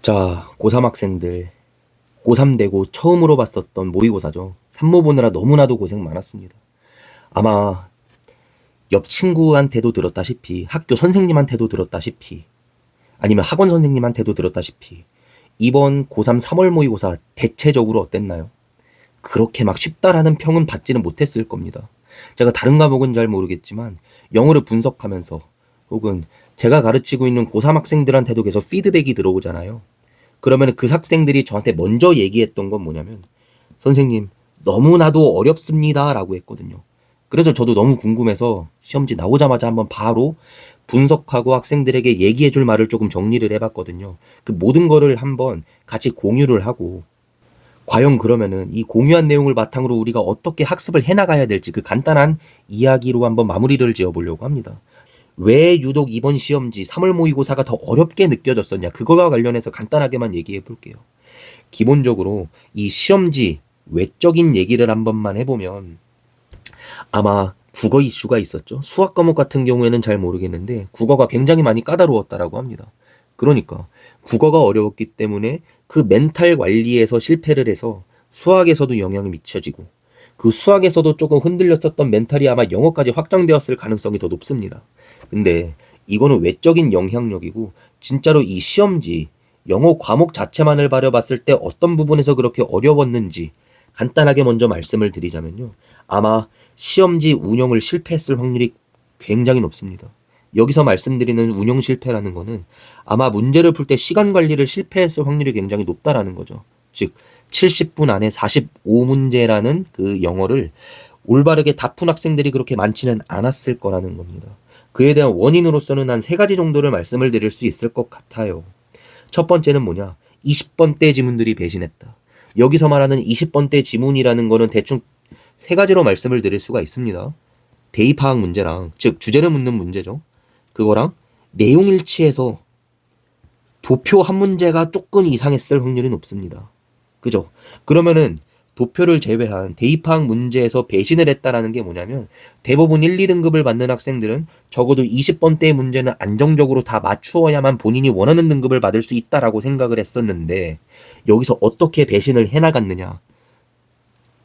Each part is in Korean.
자, 고3 학생들, 고3 되고 처음으로 봤었던 모의고사죠. 산모 보느라 너무나도 고생 많았습니다. 아마 옆 친구한테도 들었다시피, 학교 선생님한테도 들었다시피, 아니면 학원 선생님한테도 들었다시피, 이번 고3 3월 모의고사 대체적으로 어땠나요? 그렇게 막 쉽다라는 평은 받지는 못했을 겁니다. 제가 다른 과목은 잘 모르겠지만, 영어를 분석하면서, 혹은 제가 가르치고 있는 고3 학생들한테도 계속 피드백이 들어오잖아요. 그러면 그 학생들이 저한테 먼저 얘기했던 건 뭐냐면, 선생님, 너무나도 어렵습니다 라고 했거든요. 그래서 저도 너무 궁금해서 시험지 나오자마자 한번 바로 분석하고 학생들에게 얘기해 줄 말을 조금 정리를 해봤거든요. 그 모든 거를 한번 같이 공유를 하고, 과연 그러면은 이 공유한 내용을 바탕으로 우리가 어떻게 학습을 해나가야 될지 그 간단한 이야기로 한번 마무리를 지어보려고 합니다. 왜 유독 이번 시험지 3월 모의고사가 더 어렵게 느껴졌었냐, 그거와 관련해서 간단하게만 얘기해 볼게요. 기본적으로 이 시험지 외적인 얘기를 한 번만 해보면, 아마 국어 이슈가 있었죠. 수학 과목 같은 경우에는 잘 모르겠는데 국어가 굉장히 많이 까다로웠다라고 합니다. 그러니까 국어가 어려웠기 때문에 그 멘탈 관리에서 실패를 해서 수학에서도 영향이 미쳐지고, 그 수학에서도 조금 흔들렸었던 멘탈이 아마 영어까지 확장되었을 가능성이 더 높습니다. 근데 이거는 외적인 영향력이고, 진짜로 이 시험지 영어 과목 자체만을 바라봤을 때 어떤 부분에서 그렇게 어려웠는지 간단하게 먼저 말씀을 드리자면요. 아마 시험지 운영을 실패했을 확률이 굉장히 높습니다. 여기서 말씀드리는 운영 실패라는 거는 아마 문제를 풀 때 시간 관리를 실패했을 확률이 굉장히 높다라는 거죠. 즉 70분 안에 45문제라는 그 영어를 올바르게 다 푼 학생들이 그렇게 많지는 않았을 거라는 겁니다. 그에 대한 원인으로서는 한 세 가지 정도를 말씀을 드릴 수 있을 것 같아요. 첫 번째는 뭐냐? 20번대 지문들이 배신했다. 여기서 말하는 20번대 지문이라는 거는 대충 세 가지로 말씀을 드릴 수가 있습니다. 대의 파악 문제랑, 즉 주제를 묻는 문제죠. 그거랑 내용 일치해서 도표 한 문제가 조금 이상했을 확률이 높습니다. 그죠? 그러면은 도표를 제외한 대입 파악 문제에서 배신을 했다라는 게 뭐냐면, 대부분 1, 2등급을 받는 학생들은 적어도 20번대의 문제는 안정적으로 다 맞추어야만 본인이 원하는 등급을 받을 수 있다라고 생각을 했었는데, 여기서 어떻게 배신을 해나갔느냐,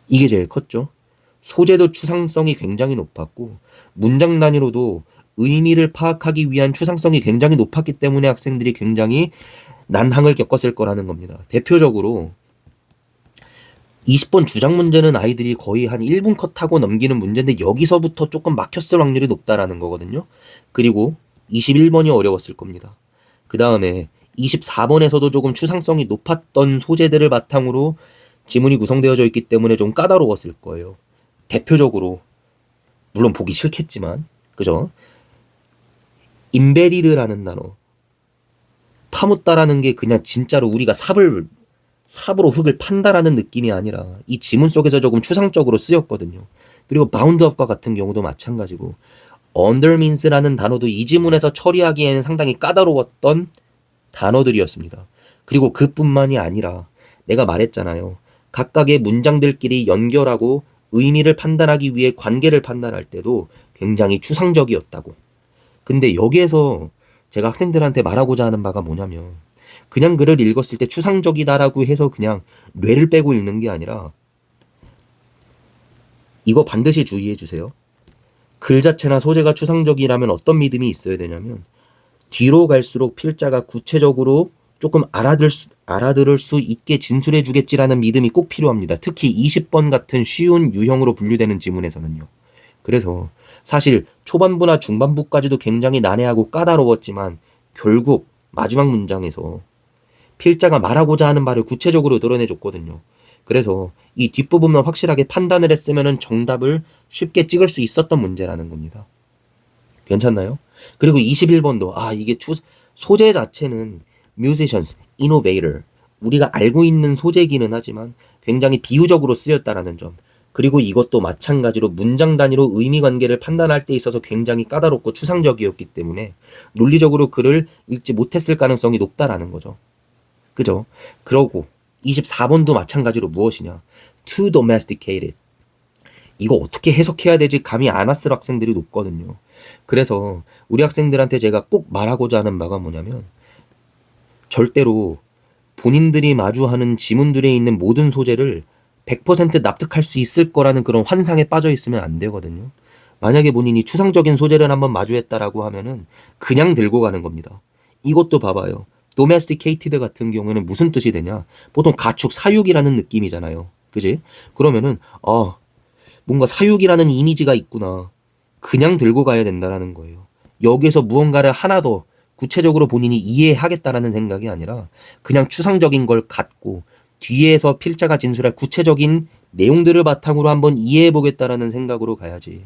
이게 제일 컸죠. 소재도 추상성이 굉장히 높았고, 문장 단위로도 의미를 파악하기 위한 추상성이 굉장히 높았기 때문에 학생들이 굉장히 난항을 겪었을 거라는 겁니다. 대표적으로 20번 주장 문제는 아이들이 거의 한 1분 컷하고 넘기는 문제인데 여기서부터 조금 막혔을 확률이 높다라는 거거든요. 그리고 21번이 어려웠을 겁니다. 그 다음에 24번에서도 조금 추상성이 높았던 소재들을 바탕으로 지문이 구성되어져 있기 때문에 좀 까다로웠을 거예요. 대표적으로, 물론 보기 싫겠지만, 그죠? 임베디드라는 단어, 파묻다라는 게 그냥 진짜로 우리가 삽으로 흙을 판다라는 느낌이 아니라 이 지문 속에서 조금 추상적으로 쓰였거든요. 그리고 바운드업과 같은 경우도 마찬가지고, undermeans라는 단어도 이 지문에서 처리하기에는 상당히 까다로웠던 단어들이었습니다. 그리고 그뿐만이 아니라 내가 말했잖아요. 각각의 문장들끼리 연결하고 의미를 판단하기 위해 관계를 판단할 때도 굉장히 추상적이었다고. 근데 여기에서 제가 학생들한테 말하고자 하는 바가 뭐냐면, 그냥 글을 읽었을 때 추상적이다라고 해서 그냥 뇌를 빼고 읽는 게 아니라, 이거 반드시 주의해 주세요. 글 자체나 소재가 추상적이라면 어떤 믿음이 있어야 되냐면, 뒤로 갈수록 필자가 구체적으로 조금 알아들을 수 있게 진술해 주겠지라는 믿음이 꼭 필요합니다. 특히 20번 같은 쉬운 유형으로 분류되는 지문에서는요. 그래서 사실 초반부나 중반부까지도 굉장히 난해하고 까다로웠지만, 결국 마지막 문장에서 필자가 말하고자 하는 말을 구체적으로 드러내 줬거든요. 그래서 이 뒷부분만 확실하게 판단을 했으면 정답을 쉽게 찍을 수 있었던 문제라는 겁니다. 괜찮나요? 그리고 21번도 이게 소재 자체는 musicians, innovator, 우리가 알고 있는 소재기는 하지만 굉장히 비유적으로 쓰였다라는 점, 그리고 이것도 마찬가지로 문장 단위로 의미 관계를 판단할 때 있어서 굉장히 까다롭고 추상적이었기 때문에 논리적으로 글을 읽지 못했을 가능성이 높다라는 거죠. 그죠? 그러고 24번도 마찬가지로 무엇이냐, too domesticated, 이거 어떻게 해석해야 되지 감이 안 왔을 학생들이 높거든요. 그래서 우리 학생들한테 제가 꼭 말하고자 하는 바가 뭐냐면, 절대로 본인들이 마주하는 지문들에 있는 모든 소재를 100% 납득할 수 있을 거라는 그런 환상에 빠져 있으면 안 되거든요. 만약에 본인이 추상적인 소재를 한번 마주했다라고 하면은 그냥 들고 가는 겁니다. 이것도 봐봐요. domesticated 같은 경우에는 무슨 뜻이 되냐? 보통 가축, 사육이라는 느낌이잖아요. 그지? 그러면은 뭔가 사육이라는 이미지가 있구나. 그냥 들고 가야 된다라는 거예요. 여기에서 무언가를 하나 더 구체적으로 본인이 이해하겠다라는 생각이 아니라 그냥 추상적인 걸 갖고 뒤에서 필자가 진술할 구체적인 내용들을 바탕으로 한번 이해해보겠다라는 생각으로 가야지.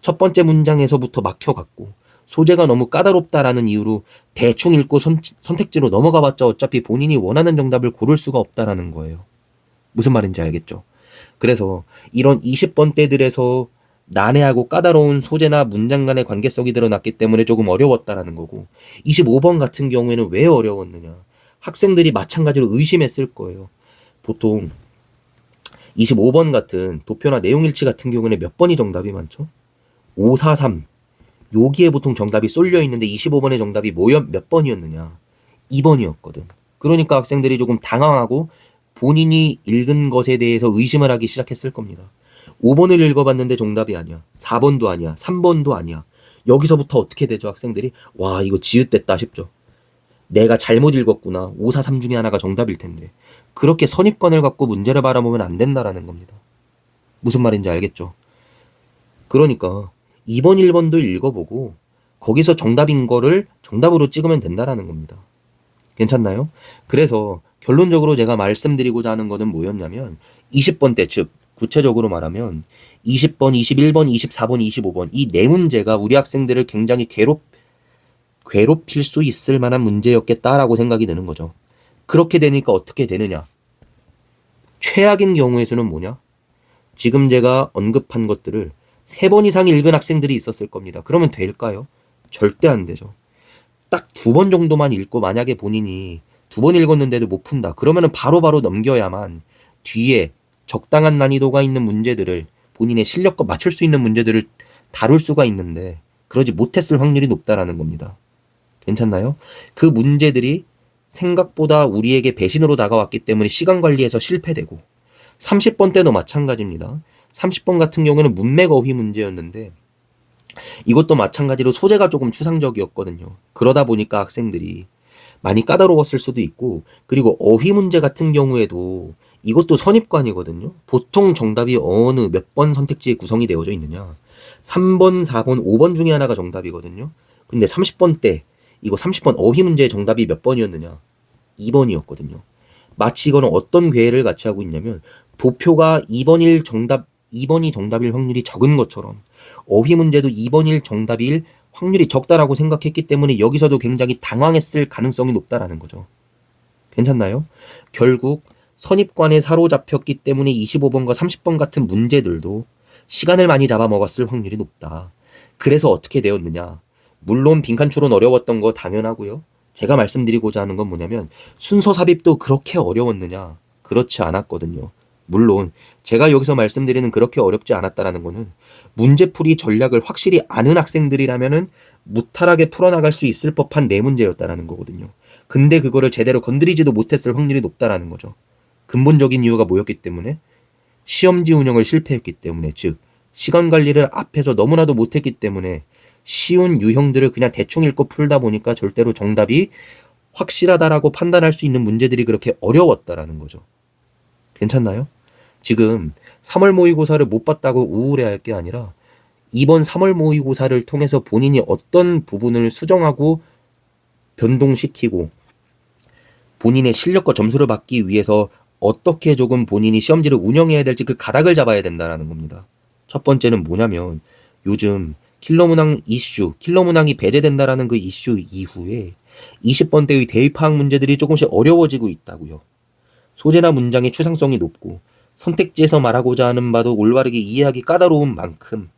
첫 번째 문장에서부터 막혀갖고 소재가 너무 까다롭다라는 이유로 대충 읽고 선택지로 넘어가봤자 어차피 본인이 원하는 정답을 고를 수가 없다라는 거예요. 무슨 말인지 알겠죠? 그래서 이런 20번대들에서 난해하고 까다로운 소재나 문장 간의 관계성이 드러났기 때문에 조금 어려웠다라는 거고, 25번 같은 경우에는 왜 어려웠느냐? 학생들이 마찬가지로 의심했을 거예요. 보통 25번 같은 도표나 내용일치 같은 경우에는 몇 번이 정답이 많죠? 5, 4, 3. 여기에 보통 정답이 쏠려 있는데 25번의 정답이 몇 번이었느냐? 2번이었거든. 그러니까 학생들이 조금 당황하고 본인이 읽은 것에 대해서 의심을 하기 시작했을 겁니다. 5번을 읽어봤는데 정답이 아니야. 4번도 아니야. 3번도 아니야. 여기서부터 어떻게 되죠, 학생들이? 와, 이거 지읒됐다 싶죠. 내가 잘못 읽었구나. 5, 4, 3 중에 하나가 정답일 텐데. 그렇게 선입관을 갖고 문제를 바라보면 안 된다라는 겁니다. 무슨 말인지 알겠죠? 그러니까 2번, 1번도 읽어보고 거기서 정답인 거를 정답으로 찍으면 된다라는 겁니다. 괜찮나요? 그래서 결론적으로 제가 말씀드리고자 하는 거는 뭐였냐면 20번대, 즉 구체적으로 말하면 20번, 21번, 24번, 25번 이 네 문제가 우리 학생들을 굉장히 괴롭힐 수 있을 만한 문제였겠다라고 생각이 드는 거죠. 그렇게 되니까 어떻게 되느냐? 최악인 경우의 수는 뭐냐? 지금 제가 언급한 것들을 3번 이상 읽은 학생들이 있었을 겁니다. 그러면 될까요? 절대 안 되죠. 딱 2번 정도만 읽고 만약에 본인이 2번 읽었는데도 못 푼다. 그러면은 바로바로 넘겨야만 뒤에 적당한 난이도가 있는 문제들을 본인의 실력과 맞출 수 있는 문제들을 다룰 수가 있는데 그러지 못했을 확률이 높다라는 겁니다. 괜찮나요? 그 문제들이 생각보다 우리에게 배신으로 다가왔기 때문에 시간 관리에서 실패되고 30번 때도 마찬가지입니다. 30번 같은 경우에는 문맥 어휘 문제였는데 이것도 마찬가지로 소재가 조금 추상적이었거든요. 그러다 보니까 학생들이 많이 까다로웠을 수도 있고 그리고 어휘 문제 같은 경우에도 이것도 선입관이거든요. 보통 정답이 어느 몇 번 선택지에 구성이 되어져 있느냐. 3번, 4번, 5번 중에 하나가 정답이거든요. 근데 30번 때 이거 30번 어휘 문제의 정답이 몇 번이었느냐. 2번이었거든요. 마치 이거는 어떤 궤를 같이 하고 있냐면 도표가 2번이 정답일 확률이 적은 것처럼 어휘 문제도 2번일 정답일 확률이 적다라고 생각했기 때문에 여기서도 굉장히 당황했을 가능성이 높다라는 거죠. 괜찮나요? 결국 선입관에 사로잡혔기 때문에 25번과 30번 같은 문제들도 시간을 많이 잡아먹었을 확률이 높다. 그래서 어떻게 되었느냐? 물론 빈칸 추론 어려웠던 거 당연하고요. 제가 말씀드리고자 하는 건 뭐냐면 순서 삽입도 그렇게 어려웠느냐? 그렇지 않았거든요. 물론 제가 여기서 말씀드리는 그렇게 어렵지 않았다라는 거는 문제풀이 전략을 확실히 아는 학생들이라면은 무탈하게 풀어나갈 수 있을 법한 네 문제였다라는 거거든요. 근데 그거를 제대로 건드리지도 못했을 확률이 높다라는 거죠. 근본적인 이유가 뭐였기 때문에? 시험지 운영을 실패했기 때문에, 즉 시간 관리를 앞에서 너무나도 못했기 때문에 쉬운 유형들을 그냥 대충 읽고 풀다 보니까 절대로 정답이 확실하다라고 판단할 수 있는 문제들이 그렇게 어려웠다라는 거죠. 괜찮나요? 지금 3월 모의고사를 못 봤다고 우울해할 게 아니라 이번 3월 모의고사를 통해서 본인이 어떤 부분을 수정하고 변동시키고 본인의 실력과 점수를 받기 위해서 어떻게 조금 본인이 시험지를 운영해야 될지 그 가닥을 잡아야 된다는 겁니다. 첫 번째는 뭐냐면 요즘 킬러 문항 이슈, 킬러 문항이 배제된다라는 그 이슈 이후에 20번대의 대입파악 문제들이 조금씩 어려워지고 있다고요. 소재나 문장의 추상성이 높고 선택지에서 말하고자 하는 바도 올바르게 이해하기 까다로운 만큼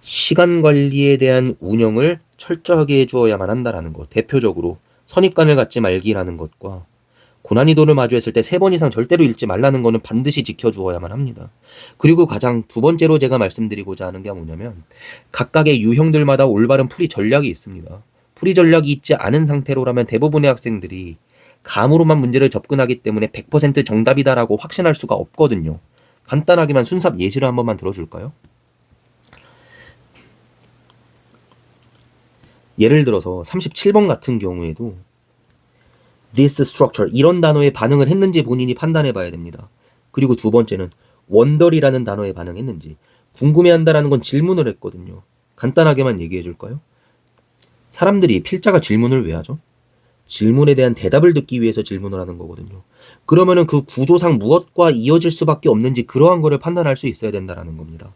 시간 관리에 대한 운영을 철저하게 해주어야만 한다라는 것. 대표적으로 선입관을 갖지 말기라는 것과 고난이도를 마주했을 때 3번 이상 절대로 읽지 말라는 거는 반드시 지켜주어야만 합니다. 그리고 가장 두 번째로 제가 말씀드리고자 하는 게 뭐냐면 각각의 유형들마다 올바른 풀이 전략이 있습니다. 풀이 전략이 있지 않은 상태로라면 대부분의 학생들이 감으로만 문제를 접근하기 때문에 100% 정답이다라고 확신할 수가 없거든요. 간단하게만 순삽 예시를 한 번만 들어줄까요? 예를 들어서 37번 같은 경우에도 this structure 이런 단어에 반응을 했는지 본인이 판단해 봐야 됩니다. 그리고 두 번째는 wonder이라는 단어에 반응했는지 궁금해한다라는 건 질문을 했거든요. 간단하게만 얘기해 줄까요? 사람들이 필자가 질문을 왜 하죠? 질문에 대한 대답을 듣기 위해서 질문을 하는 거거든요. 그러면은 그 구조상 무엇과 이어질 수밖에 없는지 그러한 거를 판단할 수 있어야 된다라는 겁니다.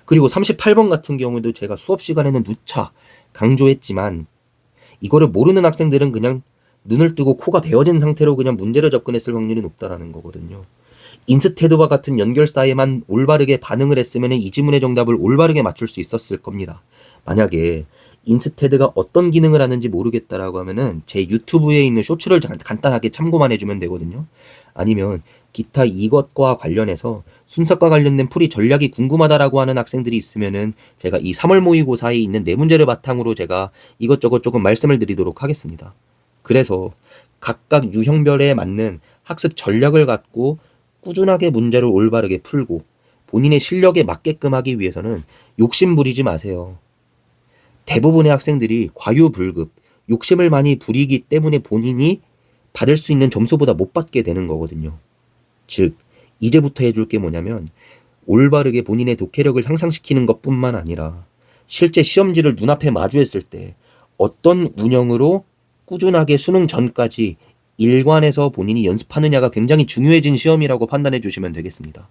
그리고 38번 같은 경우에도 제가 수업 시간에는 누차 강조했지만 이거를 모르는 학생들은 그냥 눈을 뜨고 코가 베어진 상태로 그냥 문제를 접근했을 확률이 높다라는 거거든요. 인스테드와 같은 연결사에만 올바르게 반응을 했으면 이 지문의 정답을 올바르게 맞출 수 있었을 겁니다. 만약에 인스테드가 어떤 기능을 하는지 모르겠다라고 하면은 제 유튜브에 있는 쇼츠를 간단하게 참고만 해주면 되거든요. 아니면 기타 이것과 관련해서 순삭과 관련된 풀이 전략이 궁금하다라고 하는 학생들이 있으면은 제가 이 3월 모의고사에 있는 네 문제를 바탕으로 제가 이것저것 조금 말씀을 드리도록 하겠습니다. 그래서 각각 유형별에 맞는 학습 전략을 갖고 꾸준하게 문제를 올바르게 풀고 본인의 실력에 맞게끔 하기 위해서는 욕심 부리지 마세요. 대부분의 학생들이 과유불급, 욕심을 많이 부리기 때문에 본인이 받을 수 있는 점수보다 못 받게 되는 거거든요. 즉, 이제부터 해줄 게 뭐냐면 올바르게 본인의 독해력을 향상시키는 것뿐만 아니라 실제 시험지를 눈앞에 마주했을 때 어떤 운영으로 꾸준하게 수능 전까지 일관해서 본인이 연습하느냐가 굉장히 중요해진 시험이라고 판단해 주시면 되겠습니다.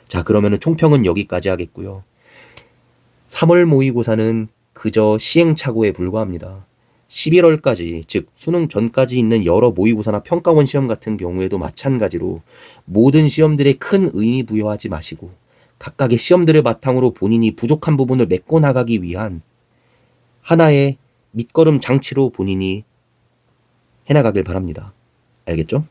자, 그러면은 총평은 여기까지 하겠고요. 3월 모의고사는 그저 시행착오에 불과합니다. 11월까지, 즉 수능 전까지 있는 여러 모의고사나 평가원 시험 같은 경우에도 마찬가지로 모든 시험들에 큰 의미 부여하지 마시고 각각의 시험들을 바탕으로 본인이 부족한 부분을 메꿔 나가기 위한 하나의 밑거름 장치로 본인이 해나가길 바랍니다. 알겠죠?